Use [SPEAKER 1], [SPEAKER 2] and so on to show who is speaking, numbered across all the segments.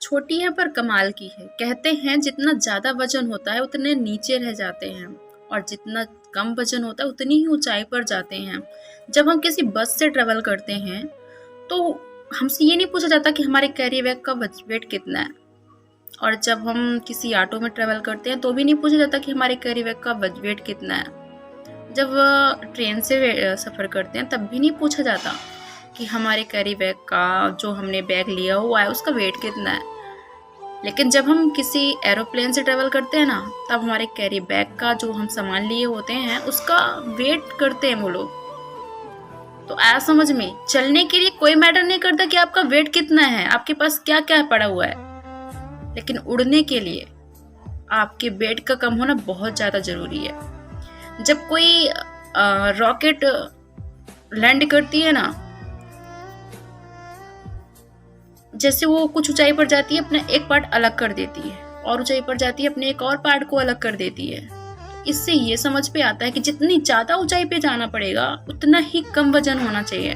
[SPEAKER 1] छोटी है पर कमाल की है। कहते हैं जितना ज़्यादा वज़न होता है उतने नीचे रह जाते हैं और जितना कम वज़न होता है उतनी ही ऊँचाई पर जाते हैं। जब हम किसी बस से ट्रैवल करते हैं तो हमसे ये नहीं पूछा जाता कि हमारे कैरी बैग का वेट कितना है, और जब हम किसी ऑटो में ट्रैवल करते हैं तो भी नहीं पूछा जाता कि हमारे कैरी बैग का वेट कितना है। जब ट्रेन से सफ़र करते हैं तब भी नहीं पूछा जाता कि हमारे कैरी बैग का, जो हमने बैग लिया हुआ है, उसका वेट कितना है। लेकिन जब हम किसी एरोप्लेन से ट्रैवल करते हैं ना, तब हमारे कैरी बैग का, जो हम सामान लिए होते हैं, उसका वेट करते हैं वो लोग। तो आया समझ में? चलने के लिए कोई मैटर नहीं करता कि आपका वेट कितना है, आपके पास क्या क्या पड़ा हुआ है, लेकिन उड़ने के लिए आपके वेट का कम होना बहुत ज़्यादा ज़रूरी है। जब कोई रॉकेट लैंड करती है ना, जैसे वो कुछ ऊंचाई पर जाती है, अपना एक पार्ट अलग कर देती है, और ऊंचाई पर जाती है, अपने एक और पार्ट को अलग कर देती है। इससे ये समझ पे आता है कि जितनी ज़्यादा ऊंचाई पे जाना पड़ेगा उतना ही कम वजन होना चाहिए।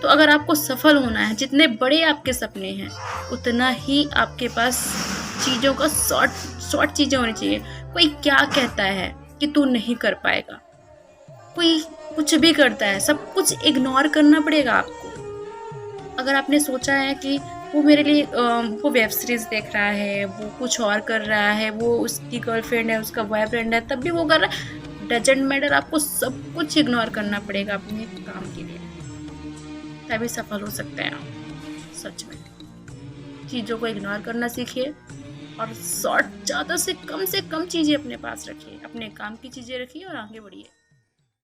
[SPEAKER 1] तो अगर आपको सफल होना है, जितने बड़े आपके सपने हैं, उतना ही आपके पास चीज़ों का शॉर्ट चीज़ें होनी चाहिए। कोई क्या कहता है कि तू नहीं कर पाएगा, कोई कुछ भी करता है, सब कुछ इग्नोर करना पड़ेगा आपको। अगर आपने सोचा है कि वो मेरे लिए वो वेब सीरीज देख रहा है, वो कुछ और कर रहा है, वो उसकी गर्लफ्रेंड है, उसका बॉयफ्रेंड है, तब भी वो कर रहा है, डजेंट मैटर। आपको सब कुछ इग्नोर करना पड़ेगा अपने काम के लिए, तभी सफल हो सकते हैं आप। सच में चीज़ों को इग्नोर करना सीखिए और ज़्यादा से कम चीज़ें अपने पास रखिए, अपने काम की चीज़ें रखिए और आगे बढ़िए।